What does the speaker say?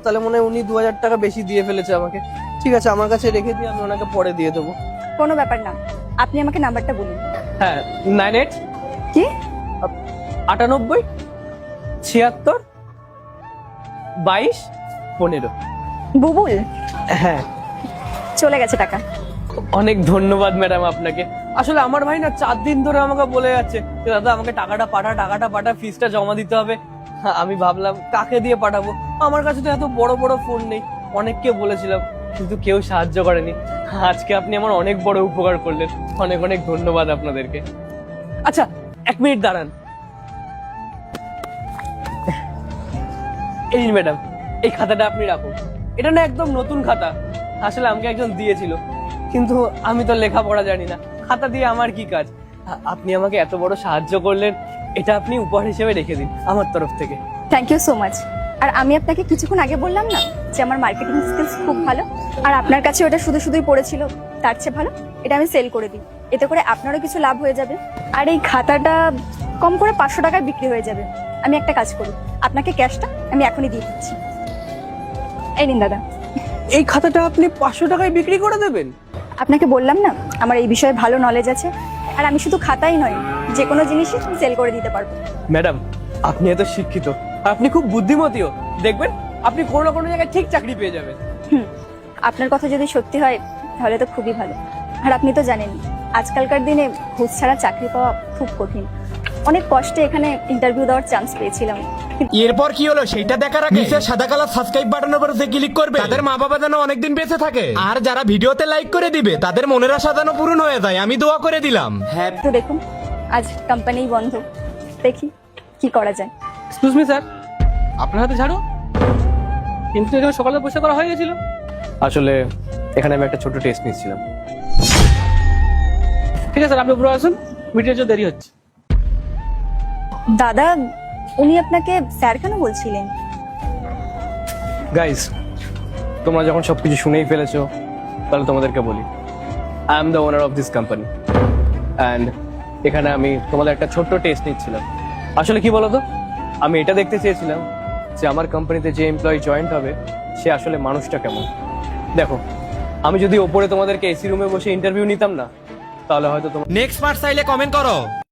তাহলে মনে হয় উনি 2000 টাকা বেশি দিয়ে ফেলেছে আমাকে। ঠিক আছে, আমার কাছে রেখে দিয়ে আমি ওনাকে পরে দিয়ে দেবো। কোনো ব্যাপার না, আপনি আমাকে নাম্বারটা বলুন। হ্যাঁ, 98 কি? 98 76 22 15। বুবুল? হ্যাঁ, চলে গেছে টাকা। অনেক ধন্যবাদ ম্যাডাম আপনাকে। আসলে আমার ভাই না 4 দিন ধরে আমাকে বলে যাচ্ছে যে দাদা আমাকে টাকাটা পাঠা, ফিসটা জমা দিতে হবে। হ্যাঁ, আমি ভাবলাম কাকে দিয়ে পাঠাবো, আমার কাছে তো এত বড় বড় ফোন নেই। অনেককে বলেছিলাম কিন্তু কেউ সাহায্য করেনি। আজকে আপনি আমার অনেক বড় উপকার করলেন, অনেক অনেক ধন্যবাদ আপনাদেরকে। আচ্ছা, 1 মিনিট দাঁড়ান। এই ম্যাডাম, এই খাতাটা আপনি রাখুন। এটা না একদম নতুন খাতা, আসলে আমাকে একজন দিয়েছিল, কিন্তু আমি তো লেখাপড়া জানি না, খাতা দিয়ে আমার কি কাজ। আপনি আমাকে এত বড় সাহায্য করলেন, এটা আপনি উপহার হিসেবে রেখে দিন আমার তরফ থেকে। Thank you so much. আর আমি আপনাকে কিছুক্ষণ আগে বললাম না যে আমার মার্কেটিং স্কিলস খুব ভালো, আর আপনার কাছে ওটা শুধু শুধুই পড়েছিল, তার চেয়ে ভালো এটা আমি সেল করে দিই, এতে করে আপনারও কিছু লাভ হয়ে যাবে। আর এই খাতাটা কম করে 500 টাকায় বিক্রি হয়ে যাবে। আমি একটা কাজ করি, আপনাকে ক্যাশটা আমি এখনই দিয়ে দিচ্ছি। এই নিন দাদা। এই খাতাটা আপনি 500 টাকায় বিক্রি করে দেবেন? আপনাকে বললাম না আমার এই বিষয়ে ভালো নলেজ আছে, আর আমি শুধু খাতাই নয়, যে কোনো জিনিসই সেল করে দিতে পারবো। ম্যাডাম, আপনি এত শিক্ষিত, আপনি খুব বুদ্ধিমতীও, দেখবেন আপনি কোনো না কোনো জায়গায় ঠিক চাকরি পেয়ে যাবেন। আপনার কথা যদি সত্যি হয় তাহলে তো খুবই ভালো। আর আপনি তো জানেন আজকালকার দিনে ঘুষ ছাড়া চাকরি পাওয়া খুব কঠিন। অনেক কষ্টে এখানে ইন্টারভিউ দেওয়ার চান্স পেয়েছিলাম। এরপর কি হলো সেটা দেখার আগে নিচে সাদা কালার সাবস্ক্রাইব বাটনের উপর ক্লিক করবে, তাদের মা বাবা যেন অনেকদিন বেঁচে থাকে। আর যারা ভিডিওতে লাইক করে দিবে তাদের মনের আশা যেন পূরণ হয়ে যায়, আমি দোয়া করে দিলাম। হ্যাঁ, তো দেখুন আজ কোম্পানি বন্ধ, দেখি কি করা যায়। এক্সকিউজ মি স্যার, আপনার হাতে ঝাড়ু, কিন্তু এখানে সকালে পয়সা করা হয়ে গেছিল। আসলে এখানে আমি একটা ছোট টেস্ট নিচ্ছিলাম। ঠিক আছে স্যার, আপনি উপরে আসুন, মিটিংয়ের জন্য দেরি হচ্ছে। দাদা, উনি আপনাকে স্যার কেন বলছিলেন? গাইস, তোমরা যখন সবকিছু শুনেই ফেলেছো, তাহলে তোমাদেরকে বলি, I am the owner of this company, and এখানে আমি তোমাদের একটা ছোট্ট টেস্ট নিচ্ছিলাম। আসলে কি বলতো, আমি এটা দেখতে চেয়েছিলাম যে আমার কোম্পানিতে যে এমপ্লয়ি জয়েন্ট হবে সে আসলে মানুষটা কেমন। দেখো, আমি যদি ওপরে তোমাদেরকে এসি রুমে বসে ইন্টারভিউ নিতাম না, তাহলে হয়তো তোমার নেক্সট পার্ট চাইলে কমেন্ট করো।